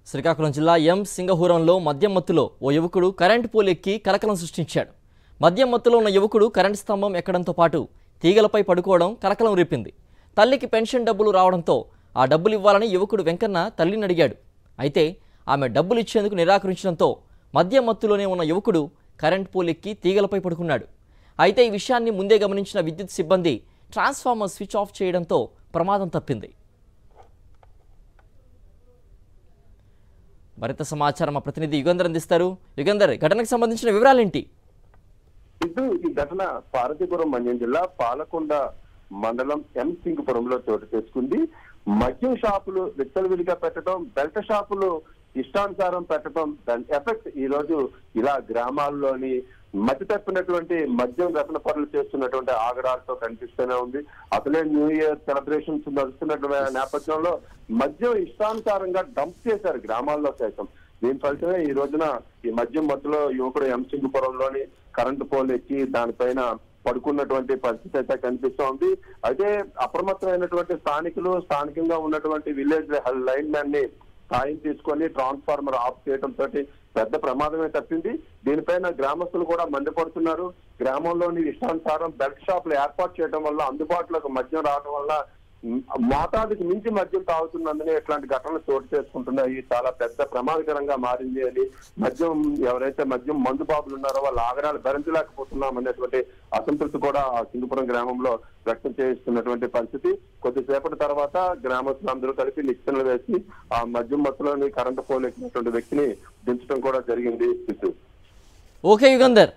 శ్రీకాకుళం జిల్లా ఎం సింగహూరంలో మద్యం మత్తులో ఓ యువకుడు కరెంటు పోల్ ఎక్కి కలకలం సృష్టించాడు. మద్యం మత్తులో ఉన్న యువకుడు కరెంటు స్తంభం ఎక్కడంతో పాటు తీగలపై పడుకోవడం కలకలం రేపింది. తల్లికి పెన్షన్ డబ్బులు రావడంతో ఆ డబ్బులు ఇవ్వాలని యువకుడు వెంకన్న తల్లిని అడిగాడు. అయితే ఆమె డబ్బులు ఇచ్చేందుకు నిరాకరించడంతో మద్యం మత్తులోనే ఉన్న యువకుడు కరెంటు పోల్ ఎక్కి తీగలపై పడుకున్నాడు. అయితే ఈ విషయాన్ని ముందే గమనించిన విద్యుత్ సిబ్బంది ట్రాన్స్ఫార్మర్ స్విచ్ ఆఫ్ చేయడంతో ప్రమాదం తప్పింది. మరింత సమాచారం మా ప్రతినిధి యుగంధర్ అందిస్తారు. యుగంధర్, ఘటనకు సంబంధించిన వివరాలేంటి? ఈ ఘటన పార్వతీపురం మన్యం జిల్లా పాలకొండ మండలం ఎం సింగపురంలో చోటు చేసుకుంది. మద్యం షాపులు విచ్చలవిడిగా పెట్టడం, బెల్ట్ షాపులు ఇష్టానుసారం పెట్టడం, దాని ఎఫెక్ట్ ఈ రోజు ఇలా గ్రామాల్లోని మతి తప్పినటువంటి మద్యం వ్యసన పనులు చేస్తున్నటువంటి ఆగడాలతో కనిపిస్తూనే ఉంది. అసలే న్యూ ఇయర్ సెలబ్రేషన్స్ నడుస్తున్నటువంటి నేపథ్యంలో మద్యం ఇష్టానుసారంగా డంప్ చేశారు గ్రామాల్లో సైతం. దీని ఫలితమే ఈ రోజున ఈ మద్యం మత్తులో యువకుడు ఎం సింగపురంలోని కరెంటు పోల్ ఎక్కి దానిపైన పడుకున్నటువంటి పరిస్థితి అయితే కనిపిస్తోంది. అయితే అప్రమత్తమైనటువంటి స్థానికంగా ఉన్నటువంటి విలేజ్ లైన్ మ్యాన్ ని సాయం తీసుకొని ట్రాన్స్ఫార్మర్ ఆఫ్ చేయడంతో పెద్ద ప్రమాదమే తప్పింది. దీనిపైన గ్రామస్తులు కూడా మండిపడుతున్నారు. గ్రామంలోని ఇష్టానుసారం బెల్ట్ షాపులు ఏర్పాటు చేయడం వల్ల అందుబాటులోకి మద్యం రావడం వల్ల మోతాదుకి మించి మద్యం తాగుతున్నందునే ఇట్లాంటి ఘటనలు చోటు చేసుకుంటున్నాయి. చాలా పెద్ద ప్రమాదకరంగా మారింది అని ఎవరైతే మద్యం మందు బాబులు ఉన్నారో వాళ్ళ ఆగడాలు భరించలేకపోతున్నాం అనేటువంటి అసంతృప్తి కూడా ఆ సింగపురం గ్రామంలో వ్యక్తం చేస్తున్నటువంటి పరిస్థితి. కొద్దిసేపటి తర్వాత గ్రామస్తులందరూ కలిపి నిచ్చెనలు వేసి ఆ మద్యం మత్తులోని కరెంటు పోల్ ఎక్కినటువంటి వ్యక్తిని దించడం కూడా జరిగింది. ఓకే యుగంధర్.